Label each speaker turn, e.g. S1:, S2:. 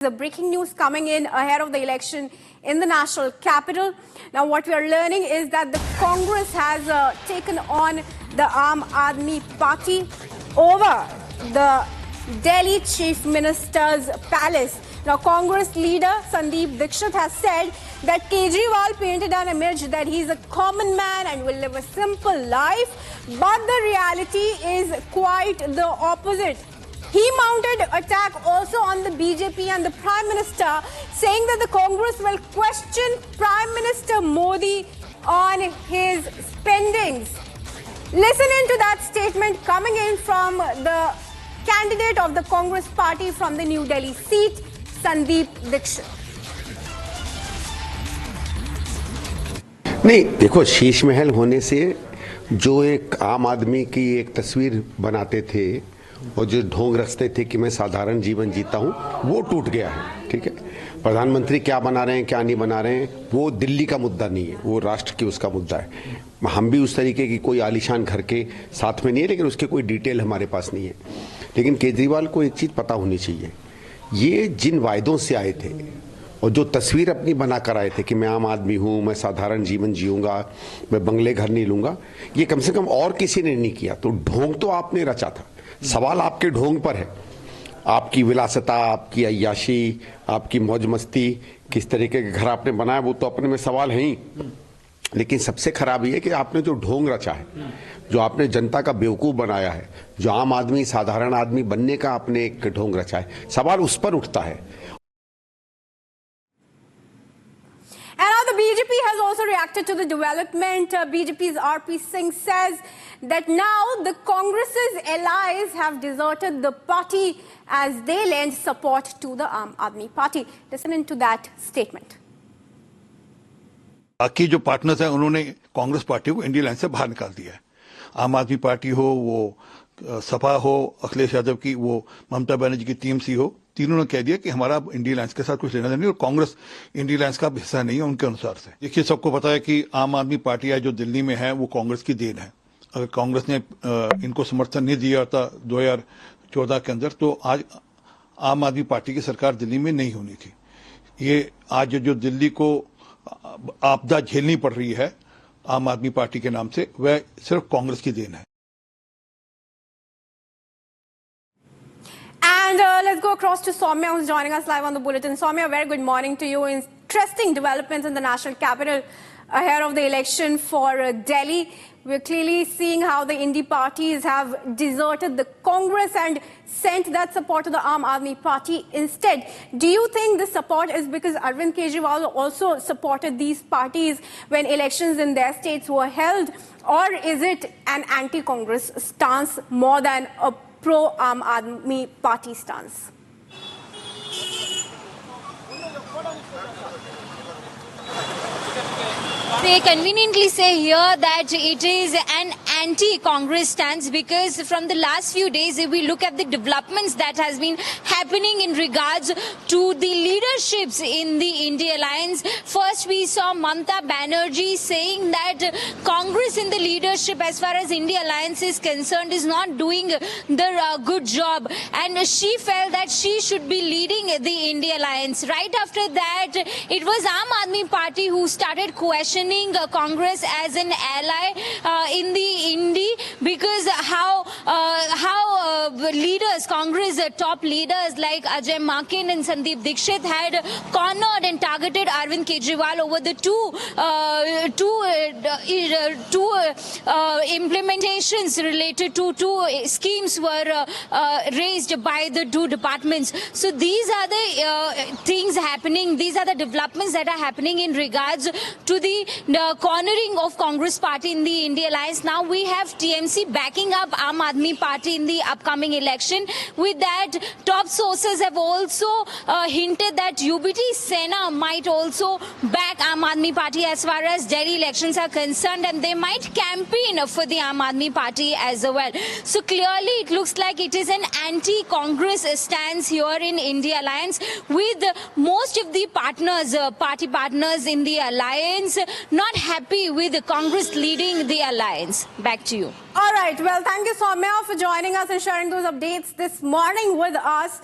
S1: The breaking news coming in ahead of the election in the national capital. Now, what we are learning is that the Congress has taken on the Aam Aadmi Party over the Delhi Chief Minister's palace. Now, Congress leader Sandeep Dikshit has said that Kejriwal painted an image that he's a common man and will live a simple life, but the reality is quite the opposite. He mounted attack also on the BJP and the Prime Minister, saying that the Congress will question Prime Minister Modi on his spendings. Listen into that statement coming in from the candidate of the Congress party from the New Delhi seat, Sandeep Dikshit.
S2: नहीं, देखो, शीश महल होने से जो एक आम आदमी की एक तस्वीर बनाते थे और जो ढोंग रखते थे कि मैं साधारण जीवन जीता हूं, वो टूट गया है। ठीक है, प्रधानमंत्री क्या बना रहे हैं, क्या नहीं बना रहे हैं, वो दिल्ली का मुद्दा नहीं है, वो राष्ट्र की उसका मुद्दा है। हम भी उस तरीके की कोई आलीशान घर के साथ में नहीं है, लेकिन उसके कोई डिटेल हमारे पास नहीं है। लेकिन केजरीवाल को एक चीज पता होनी चाहिए, ये जिन वायदों से आए थे और जो तस्वीर अपनी बना कर आए थे कि मैं आम आदमी हूं, मैं साधारण जीवन जीऊंगा, मैं बंगले घर नहीं लूंगा, ये कम से कम और किसी ने नहीं किया। तो ढोंग तो आपने रचा था, सवाल आपके ढोंग पर है। आपकी विलासिता, आपकी अय्याशी, आपकी मौज मस्ती, किस तरीके के घर आपने बनाया, वो तो अपने में सवाल है ही। लेकिन सबसे खराब ये है कि आपने जो ढोंग रचा है, जो आपने जनता का बेवकूफ बनाया है, जो आम आदमी साधारण आदमी बनने का आपने एक ढोंग रचा है, सवाल उस पर उठता है।
S1: And now the BJP has also reacted to the development. BJP's RP Singh says that now the Congress's allies have deserted the party as they lend support to the Aam Aadmi Party. Listen into that statement.
S3: बाकी जो partners हैं उन्होंने Congress party को India line से बाहर निकाल दिया है। आम आदमी पार्टी हो, वो सपा हो, अखिलेश यादव की, वो ममता बनर्जी की टीएमसी हो, तीनों ने कह दिया कि हमारा इंडिया लाइंस के साथ कुछ लेना देना नहीं और कांग्रेस इंडिया लाइंस का हिस्सा नहीं है उनके अनुसार से। देखिए, सबको पता है कि आम आदमी पार्टी है जो दिल्ली में है वो कांग्रेस की देन है। अगर कांग्रेस ने इनको समर्थन नहीं दिया था 2014 के अंदर, तो आज आम आदमी पार्टी की सरकार दिल्ली में नहीं होनी थी। ये आज जो दिल्ली को आपदा झेलनी पड़ रही है आम आदमी पार्टी के नाम से, वह सिर्फ कांग्रेस की देन है।
S1: And let's go across to Soumya, who's joining us live on the bulletin. Soumya, very good morning to you. Interesting developments in the national capital ahead of the election for Delhi. We're clearly seeing how the Indie parties have deserted the Congress and sent that support to the Aam Aadmi Party instead. Do you think the support is because Arvind Kejriwal also supported these parties when elections in their states were held? Or is it an anti-Congress stance more than a pro-Aam Aadmi Party stance?
S4: They conveniently say here that it is an anti-Congress stance because from the last few days, if we look at the developments that has been happening in regards to the leaderships in the India Alliance. First, we saw Mamta Banerjee saying that Congress in the leadership as far as India Alliance is concerned is not doing the good job, and she felt that she should be leading the India Alliance. Right after that, it was Aam Aadmi Party who started questioning Congress as an ally in the Indy, because how leaders, Congress top leaders like Ajay Maken and Sandeep Dikshit had cornered and targeted Arvind Kejriwal over the two implementations related to two schemes were raised by the two departments. So these are the things happening. These are the developments that are happening in regards to the cornering of Congress party in the India Alliance. Now we have TMC backing up Aam Aadmi Party in the upcoming election. With that, top sources have also hinted that UBT Sena might also back Aam Aadmi Party as far as Delhi elections are concerned, and they might campaign for the Aam Aadmi Party as well. So clearly it looks like it is an anti-Congress stance here in India Alliance, with most of the partners, party partners in the alliance not happy with Congress leading the alliance. Back to you.
S1: All right. Well, thank you, Soumya, for joining us and sharing those updates this morning with us.